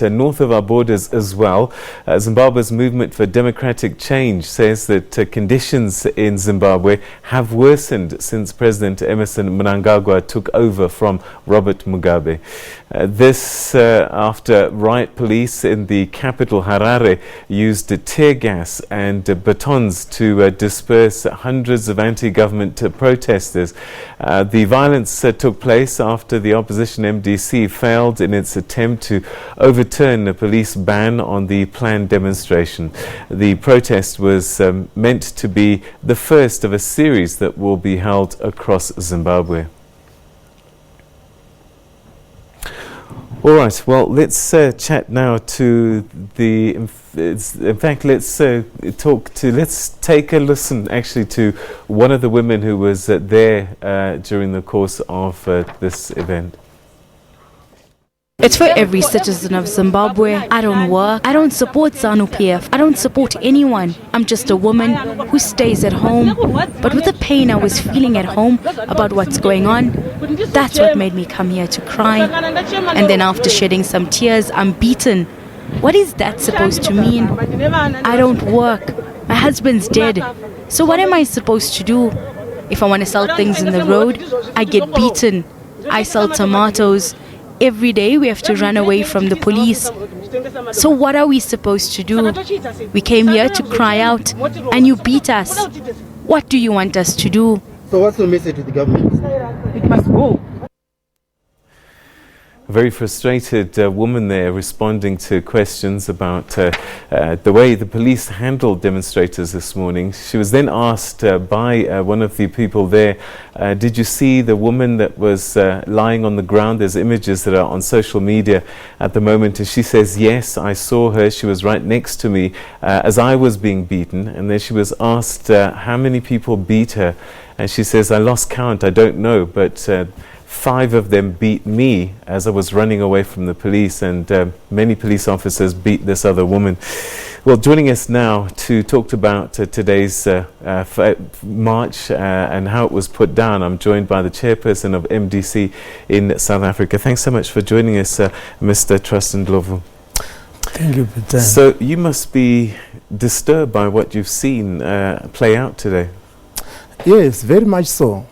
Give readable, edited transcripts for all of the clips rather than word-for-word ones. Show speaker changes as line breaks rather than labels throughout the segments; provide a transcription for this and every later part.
North of our borders as well. Zimbabwe's movement for democratic change says that conditions in Zimbabwe have worsened since President Emmerson Mnangagwa took over from Robert Mugabe. This after riot police in the capital Harare used tear gas and batons to disperse hundreds of anti-government protesters. The violence took place after the opposition MDC failed in its attempt to overturn a police ban on the planned demonstration. The protest was meant to be the first of a series that will be held across Zimbabwe. All right, well, let's chat now to the, in fact, let's take a listen actually to one of the women who was there during the course of this event.
It's for every citizen of Zimbabwe. I don't work. I don't support ZANU-PF. I don't support anyone. I'm just a woman who stays at home. But with the pain I was feeling at home about what's going on, that's what made me come here to cry. And then after shedding some tears, I'm beaten. What is that supposed to mean? I don't work. My husband's dead. So what am I supposed to do? If I want to sell things in the road, I get beaten. I sell tomatoes. Every day we have to run away from the police. So what are we supposed to do? We came here to cry out and you beat us. What do you want us to do?
So what's the message to the government? It must go.
A very frustrated woman there responding to questions about the way the police handled demonstrators this morning. She was then asked by one of the people there, did you see the woman that was lying on the ground? There's images that are on social media at the moment, and she says, yes, I saw her. She was right next to me as I was being beaten. And then she was asked how many people beat her, and she says, I lost count, I don't know, but 5 of them beat me as I was running away from the police, and many police officers beat this other woman. Well, joining us now to talk about today's march and how it was put down, I'm joined by the chairperson of MDC in South Africa. Thanks so much for joining us, Mr. Trust Ndlovu.
Thank you, Peter.
So you must be disturbed by what you've seen play out today.
Yes, very much so.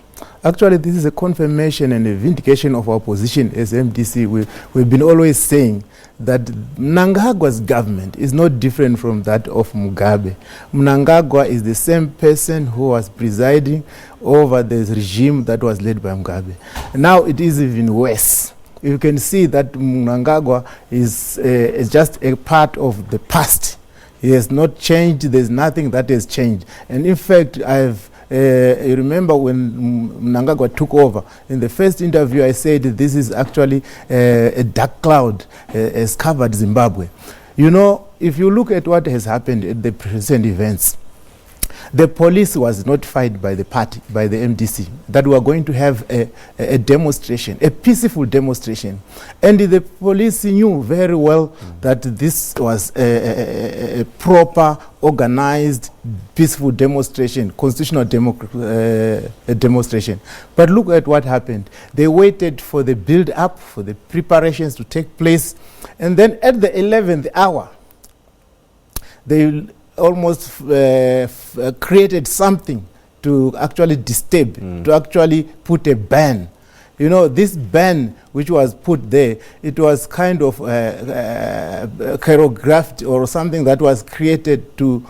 Actually, this is a confirmation and a vindication of our position as MDC. We've been always saying that Mnangagwa's government is not different from that of Mugabe. Mnangagwa is the same person who was presiding over the regime that was led by Mugabe. Now it is even worse. You can see that Mnangagwa is just a part of the past. He has not changed. There's nothing that has changed. And in fact, you remember when Mnangagwa took over, in the first interview I said this is actually a dark cloud has covered Zimbabwe. You know, if you look at what has happened at the present events, the police was notified by the party, by the MDC, that we are going to have a demonstration, a peaceful demonstration. And the police knew very well that this was a proper, organized, peaceful demonstration, constitutional demonstration. But look at what happened. They waited for the build-up, for the preparations to take place. And then at the 11th hour, they almost created something to actually disturb, to actually put a ban. You know, this ban which was put there, it was kind of choreographed or something that was created to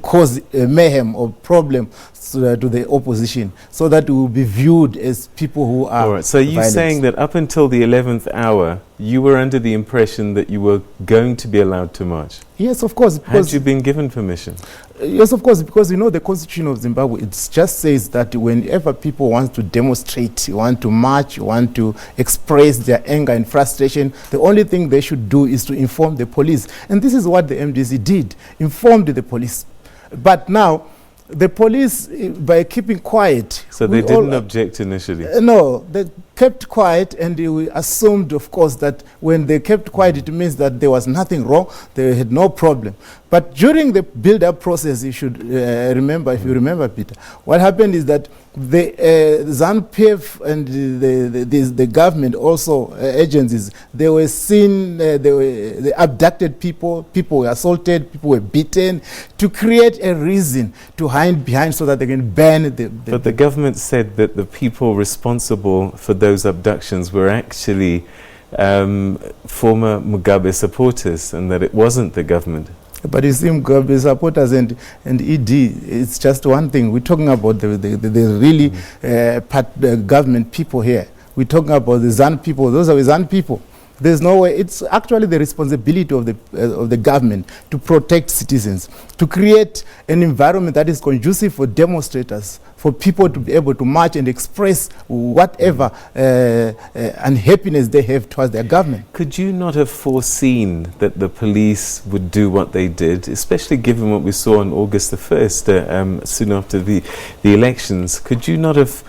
cause a mayhem or problem to the opposition, so that it will be viewed as people who are.
All right. So you're saying that up until the 11th hour, you were under the impression that you were going to be allowed to march?
Yes, of course.
Had you been given permission?
Yes, of course, because you know the Constitution of Zimbabwe, it just says that whenever people want to demonstrate, want to march, want to express their anger and frustration, the only thing they should do is to inform the police. And this is what the MDC did, informed the police. But now, the police, by keeping quiet...
So they didn't object initially?
No, kept quiet, and we assumed, of course, that when they kept quiet, it means that there was nothing wrong, they had no problem. But during the build-up process, you should remember, if you remember, Peter, what happened is that the ZANU-PF and the government also agencies, they were seen, they abducted people, people were assaulted, people were beaten, to create a reason to hide behind so that they can ban the
But the government said that the people responsible for those abductions were actually former Mugabe supporters, and that it wasn't the government.
But you see, Mugabe supporters and ED, it's just one thing. We're talking about the really government people here. We're talking about the ZANU people. Those are the ZANU people. There's no way. It's actually the responsibility of the government to protect citizens, to create an environment that is conducive for demonstrators, for people to be able to march and express whatever unhappiness they have towards their government.
Could you not have foreseen that the police would do what they did, especially given what we saw on August the 1st, soon after the elections? Could you not have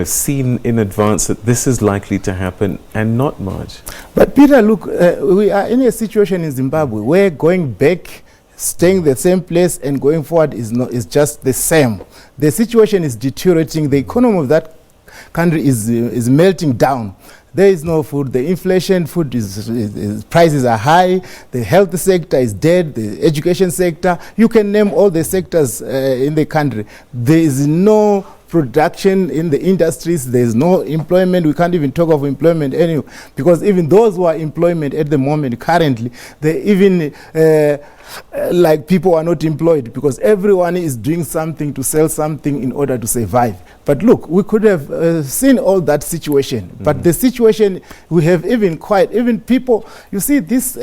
seen in advance that this is likely to happen and not march?
But Peter, look, we are in a situation in Zimbabwe where going back, staying the same place and going forward is just the same. The situation is deteriorating. The economy of that country is melting down. There is no food. The inflation, food prices are high. The health sector is dead. The education sector, you can name all the sectors in the country. There is no production in the industries. There is no employment. We can't even talk of employment anymore, because even those who are employment at the moment, currently, they even like people are not employed, because everyone is doing something to sell something in order to survive. But look, we could have seen all that situation, but the situation we have even people, you see, this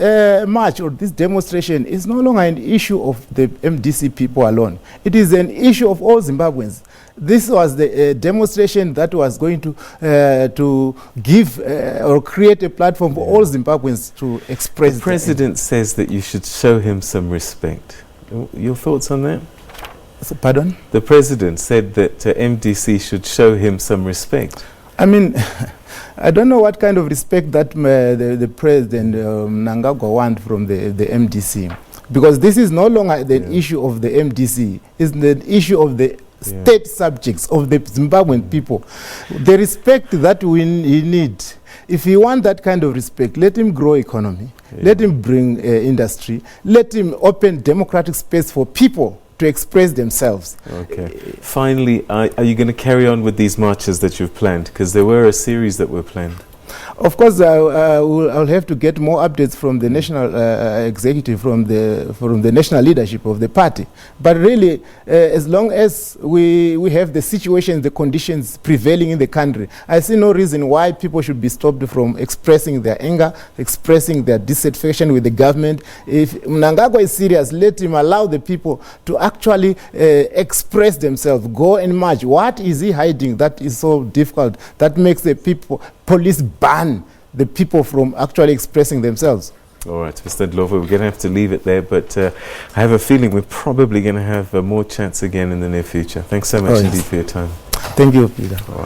march or this demonstration is no longer an issue of the MDC people alone. It is an issue of all Zimbabweans. This was the demonstration that was going to give or create a platform for all Zimbabweans to express.
The president says that you should show him some respect. Your thoughts on that?
Pardon?
The president said that MDC should show him some respect.
I mean, I don't know what kind of respect that the president Mnangagwa wants from the MDC, because this is no longer the issue of the MDC. It's the issue of the state subjects, of the Zimbabwean people. The respect that we need, if he wants that kind of respect, let him grow economy, let him bring industry, let him open democratic space for people to express themselves.
Okay. Finally, are you going to carry on with these marches that you've planned? Because there were a series that were planned.
Of course, I'll have to get more updates from the national executive, from the national leadership of the party. But really, as long as we have the situation, the conditions prevailing in the country, I see no reason why people should be stopped from expressing their anger, expressing their dissatisfaction with the government. If Mnangagwa is serious, let him allow the people to actually express themselves, go and march. What is he hiding that is so difficult, that makes the police ban the people from actually expressing themselves?
All right, Mr. Ndlovu, we're going to have to leave it there, but I have a feeling we're probably going to have more chats again in the near future. Thanks so much indeed for your time.
Thank you, Peter.
All right.